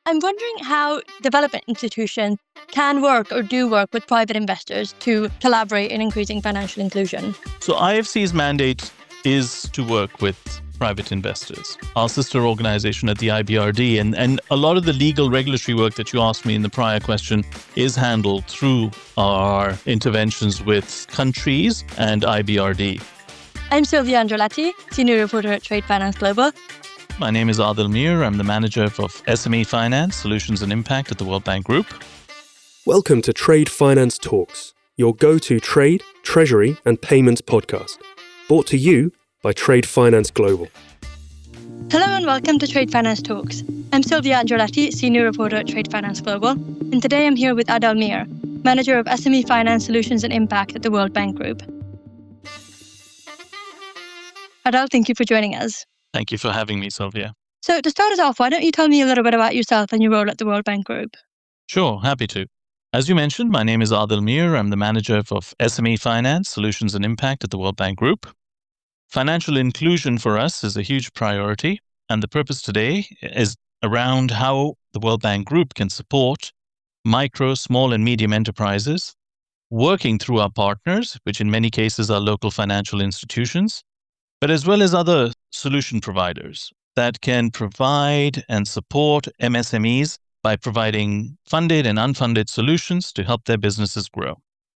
I'm wondering how development institutions can work or do work with private investors to collaborate in increasing financial inclusion. So IFC's mandate is to work with private investors, our sister organization at the IBRD. And a lot of the legal regulatory work that you asked me in the prior question is handled through our interventions with countries and IBRD. I'm Silvia Andreoletti, Senior Reporter at Trade Finance Global. My name is Adel Meer. I'm the manager of SME Finance, Solutions and Impact at the World Bank Group. Welcome to Trade Finance Talks, your go-to trade, treasury and payments podcast. Brought to you by Trade Finance Global. Hello and welcome to Trade Finance Talks. I'm Silvia Andreoletti, Senior Reporter at Trade Finance Global. And today I'm here with Adel Meer, Manager of SME Finance, Solutions and Impact at the World Bank Group. Adel, thank you for joining us. Thank you for having me, Silvia. So to start us off, why don't you tell me a little bit about yourself and your role at the World Bank Group? Sure, happy to. As you mentioned, my name is Adel Meer. I'm the manager of SME Finance, Solutions and Impact at the World Bank Group. Financial inclusion for us is a huge priority, and the purpose today is around how the World Bank Group can support micro, small and medium enterprises, working through our partners, which in many cases are local financial institutions, but as well as other solution providers that can provide and support MSMEs by providing funded and unfunded solutions to help their businesses grow.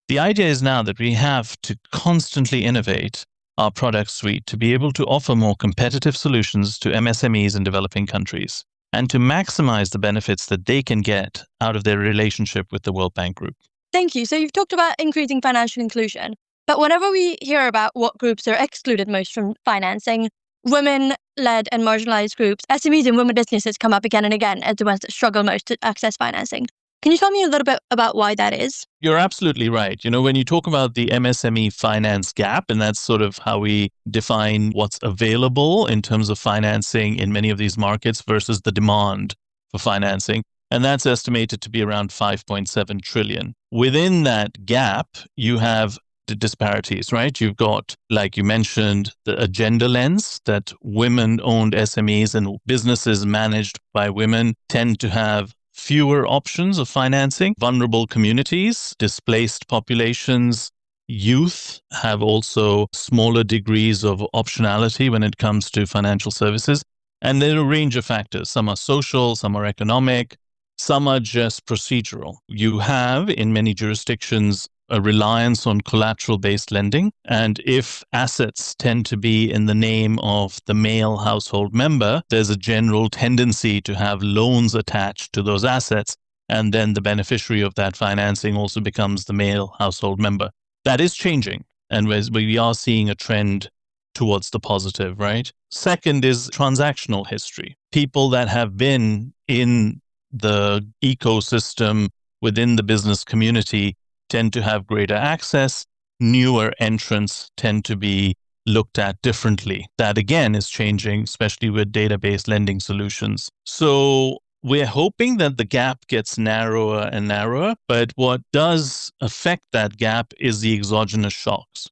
The idea is now that we have to constantly innovate our product suite to be able to offer more competitive solutions to MSMEs in developing countries and to maximize the benefits that they can get out of their relationship with the World Bank Group. Thank you. So you've talked about increasing financial inclusion. But whenever we hear about what groups are excluded most from financing, women-led and marginalized groups, SMEs and women businesses come up again and again as the ones that struggle most to access financing. Can you tell me a little bit about why that is? You're absolutely right. When you talk about the MSME finance gap, and that's sort of how we define what's available in terms of financing in many of these markets versus the demand for financing, and that's estimated to be around 5.7 trillion. Within that gap, you have the disparities, right? You've got, like you mentioned, the agenda lens that women-owned SMEs and businesses managed by women tend to have fewer options of financing. Vulnerable communities, displaced populations, youth have also smaller degrees of optionality when it comes to financial services. And there are a range of factors. Some are social, some are economic, some are just procedural. You have, in many jurisdictions, a reliance on collateral-based lending. And if assets tend to be in the name of the male household member, there's a general tendency to have loans attached to those assets. And then the beneficiary of that financing also becomes the male household member. That is changing. And we are seeing a trend towards the positive, right? Second is transactional history. People that have been in the ecosystem within the business community tend to have greater access. Newer entrants tend to be looked at differently. That again is changing, especially with database lending solutions. So we're hoping that the gap gets narrower and narrower, but what does affect that gap is the exogenous shocks.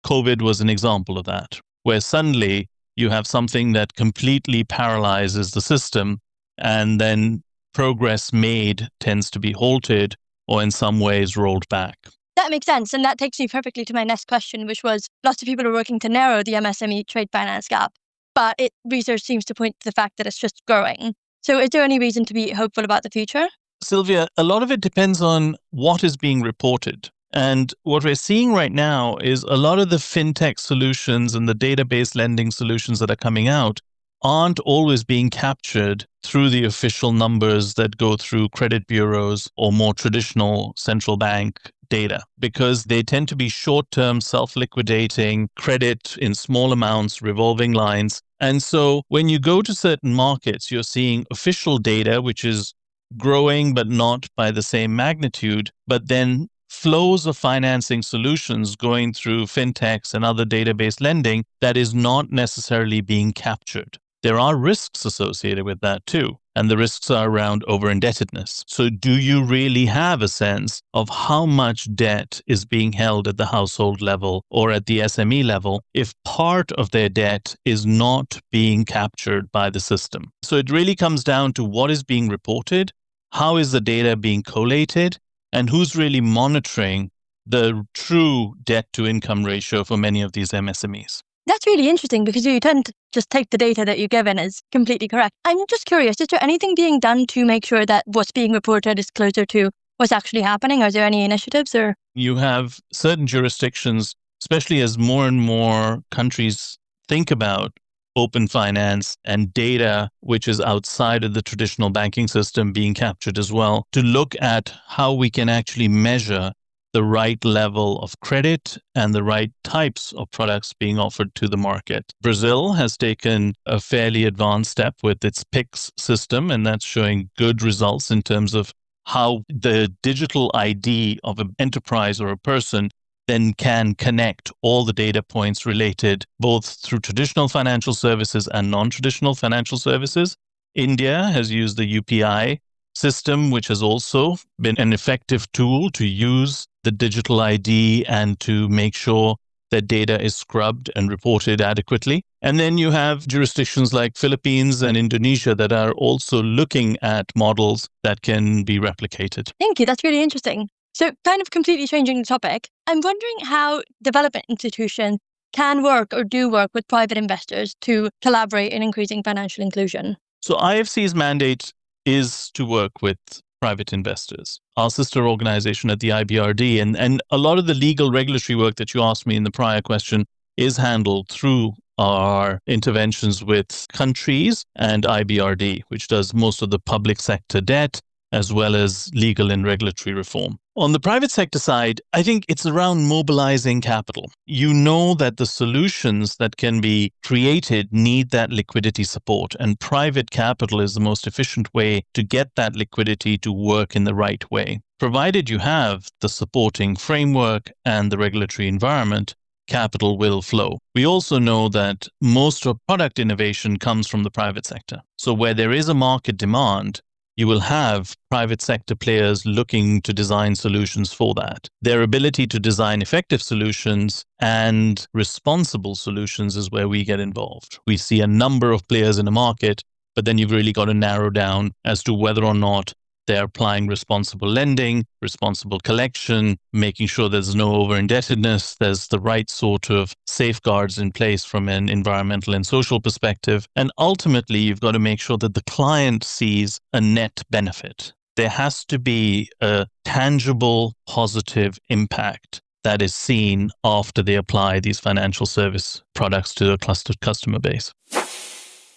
COVID was an example of that, where suddenly you have something that completely paralyzes the system, and then progress made tends to be halted or in some ways rolled back. That makes sense. And that takes me perfectly to my next question, which was lots of people are working to narrow the MSME trade finance gap, but research seems to point to the fact that it's just growing. So is there any reason to be hopeful about the future? Sylvia, a lot of it depends on what is being reported. And what we're seeing right now is a lot of the fintech solutions and the database lending solutions that are coming out aren't always being captured through the official numbers that go through credit bureaus or more traditional central bank data, because they tend to be short-term, self-liquidating credit in small amounts, revolving lines. And so when you go to certain markets, you're seeing official data, which is growing, but not by the same magnitude, but then flows of financing solutions going through fintechs and other database lending that is not necessarily being captured. there are risks associated with that too. And the risks are around over-indebtedness. So do you really have a sense of how much debt is being held at the household level or at the SME level if part of their debt is not being captured by the system? So it really comes down to what is being reported, how is the data being collated, and who's really monitoring the true debt-to-income ratio for many of these MSMEs. That's really interesting because you tend to just take the data that you're given as completely correct. I'm just curious, is there anything being done to make sure that what's being reported is closer to what's actually happening? Are there any initiatives or? You have certain jurisdictions, especially as more and more countries think about open finance and data, which is outside of the traditional banking system being captured as well, to look at how we can actually measure the right level of credit and the right types of products being offered to the market. Brazil has taken a fairly advanced step with its PIX system, and that's showing good results in terms of how the digital ID of an enterprise or a person then can connect all the data points related both through traditional financial services and non-traditional financial services. India has used the UPI system, which has also been an effective tool to use the digital ID and to make sure that data is scrubbed and reported adequately. And then you have jurisdictions like Philippines and Indonesia that are also looking at models that can be replicated. Thank you. That's really interesting. So kind of completely changing the topic, I'm wondering how development institutions can work or do work with private investors to collaborate in increasing financial inclusion. So IFC's mandate is to work with private investors. Our sister organization at the IBRD, and a lot of the legal regulatory work that you asked me in the prior question is handled through our interventions with countries and IBRD, which does most of the public sector debt as well as legal and regulatory reform. On the private sector side, I think it's around mobilizing capital. You know that the solutions that can be created need that liquidity support, and private capital is the most efficient way to get that liquidity to work in the right way. Provided you have the supporting framework and the regulatory environment, capital will flow. We also know that most of product innovation comes from the private sector. So where there is a market demand, you will have private sector players looking to design solutions for that. Their ability to design effective solutions and responsible solutions is where we get involved. We see a number of players in the market, but then you've really got to narrow down as to whether or not they're applying responsible lending, responsible collection, making sure there's no over-indebtedness, there's the right sort of safeguards in place from an environmental and social perspective. And ultimately, you've got to make sure that the client sees a net benefit. There has to be a tangible, positive impact that is seen after they apply these financial service products to a clustered customer base.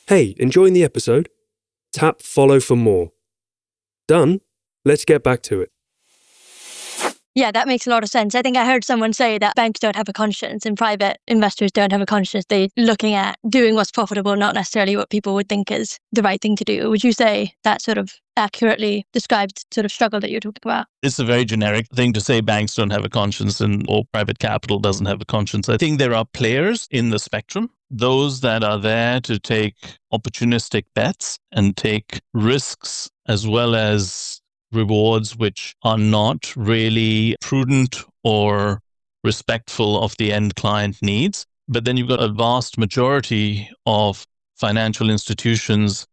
Hey, enjoying the episode? Tap follow for more. Done? Let's get back to it. Yeah, that makes a lot of sense. I think I heard someone say that banks don't have a conscience and private investors don't have a conscience. They're looking at doing what's profitable, not necessarily what people would think is the right thing to do. Would you say that sort of accurately describes the sort of struggle that you're talking about? It's a very generic thing to say banks don't have a conscience or private capital doesn't have a conscience. I think there are players in the spectrum, those that are there to take opportunistic bets and take risks as well as rewards which are not really prudent or respectful of the end client needs. But then you've got a vast majority of financial institutions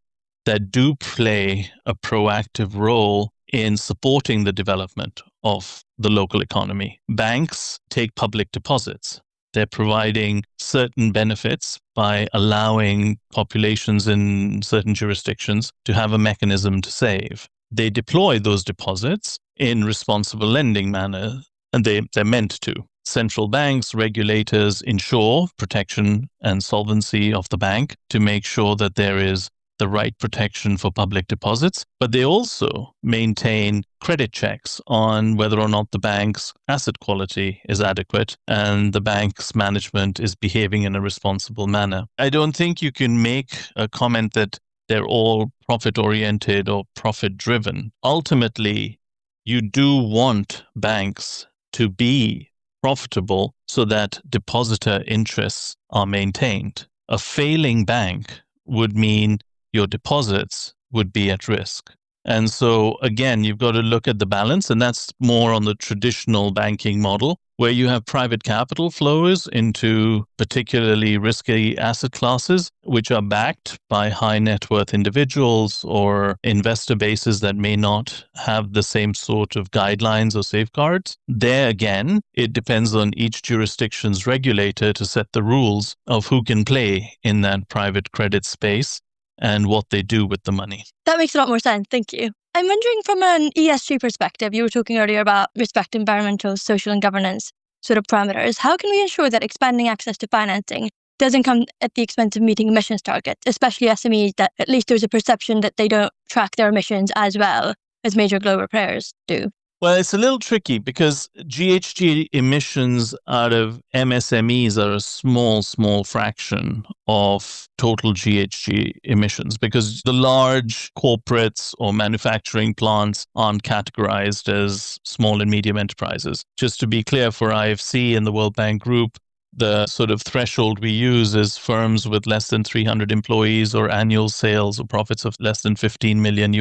that do play a proactive role in supporting the development of the local economy. Banks take public deposits. They're providing certain benefits by allowing populations in certain jurisdictions to have a mechanism to save. They deploy those deposits in responsible lending manner, and they're meant to. Central banks, regulators ensure protection and solvency of the bank to make sure that there is the right protection for public deposits, but they also maintain credit checks on whether or not the bank's asset quality is adequate and the bank's management is behaving in a responsible manner. I don't think you can make a comment that they're all profit-oriented or profit-driven. Ultimately, you do want banks to be profitable so that depositor interests are maintained. A failing bank would mean your deposits would be at risk. And so, again, you've got to look at the balance, and that's more on the traditional banking model, where you have private capital flows into particularly risky asset classes, which are backed by high net worth individuals or investor bases that may not have the same sort of guidelines or safeguards. There again, it depends on each jurisdiction's regulator to set the rules of who can play in that private credit space and what they do with the money. That makes a lot more sense. Thank you. I'm wondering from an ESG perspective, you were talking earlier about respect environmental, social and governance sort of parameters. How can we ensure that expanding access to financing doesn't come at the expense of meeting emissions targets, especially SMEs that at least there's a perception that they don't track their emissions as well as major global players do? Well, it's a little tricky because GHG emissions out of MSMEs are a small fraction of total GHG emissions because the large corporates or manufacturing plants aren't categorized as small and medium enterprises. Just to be clear, for IFC and the World Bank Group, the sort of threshold we use is firms with less than 300 employees or annual sales or profits of less than $15 million.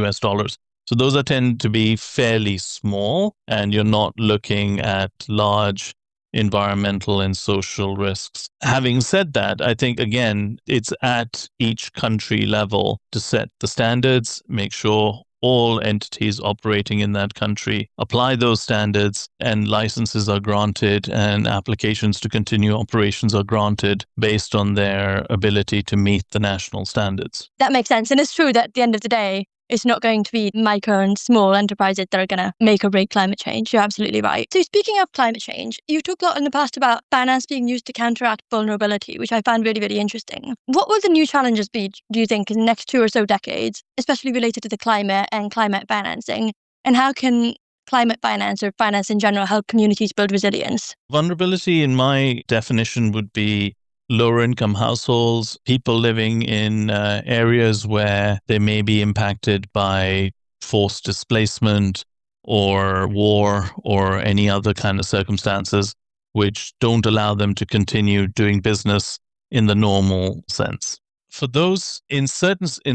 So those tend to be fairly small, and you're not looking at large environmental and social risks. Having said that, I think, again, it's at each country level to set the standards, make sure all entities operating in that country apply those standards, and licenses are granted and applications to continue operations are granted based on their ability to meet the national standards. That makes sense. And it's true that at the end of the day, it's not going to be micro and small enterprises that are going to make or break climate change. You're absolutely right. So speaking of climate change, you've talked a lot in the past about finance being used to counteract vulnerability, which I find really, really interesting. What will the new challenges be, do you think, in the next 2 or so decades, especially related to the climate and climate financing? And how can climate finance or finance in general help communities build resilience? Vulnerability, in my definition, would be lower income households, people living in areas where they may be impacted by forced displacement or war or any other kind of circumstances which don't allow them to continue doing business in the normal sense. For those, in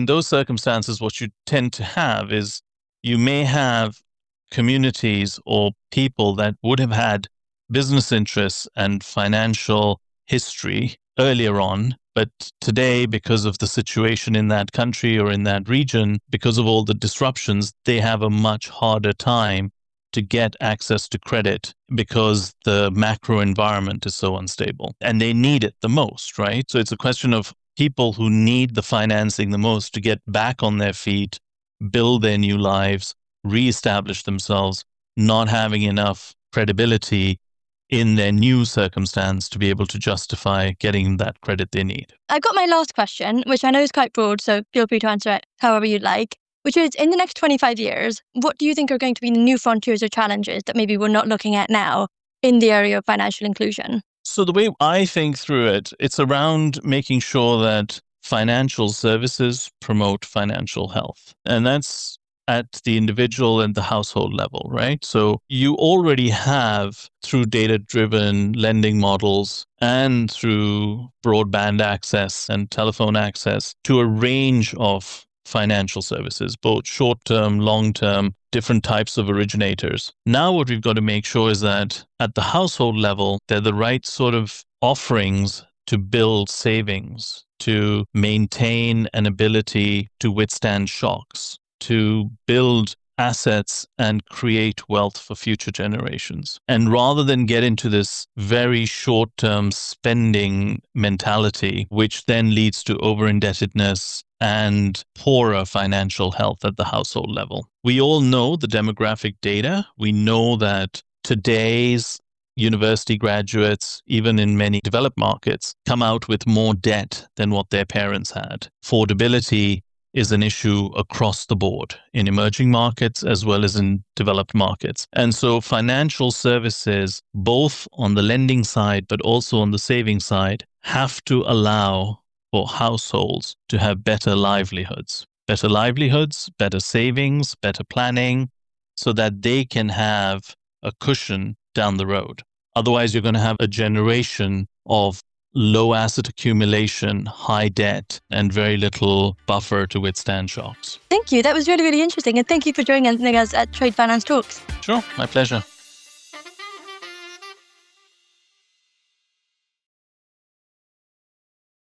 those circumstances, what you tend to have is you may have communities or people that would have had business interests and financial history earlier on, but today, because of the situation in that country or in that region, because of all the disruptions, they have a much harder time to get access to credit because the macro environment is so unstable and they need it the most, right? So it's a question of people who need the financing the most to get back on their feet, build their new lives, reestablish themselves, not having enough credibility in their new circumstance to be able to justify getting that credit they need. I've got my last question, which I know is quite broad, so feel free to answer it however you'd like, which is, in the next 25 years, what do you think are going to be the new frontiers or challenges that maybe we're not looking at now in the area of financial inclusion? So the way I think through it, it's around making sure that financial services promote financial health. And that's at the individual and the household level, right? So you already have, through data-driven lending models and through broadband access and telephone access to a range of financial services, both short-term, long-term, different types of originators. Now what we've got to make sure is that at the household level, they're the right sort of offerings to build savings, to maintain an ability to withstand shocks, to build assets and create wealth for future generations. And rather than get into this very short-term spending mentality, which then leads to over-indebtedness and poorer financial health at the household level. We all know the demographic data. We know that today's university graduates, even in many developed markets, come out with more debt than what their parents had. Affordability is an issue across the board in emerging markets as well as in developed markets. And so financial services, both on the lending side but also on the saving side, have to allow for households to have better livelihoods, better savings, better planning, so that they can have a cushion down the road. Otherwise, you're going to have a generation of low asset accumulation, high debt, and very little buffer to withstand shocks. Thank you. That was really, really interesting. And thank you for joining us at Trade Finance Talks. Sure, my pleasure.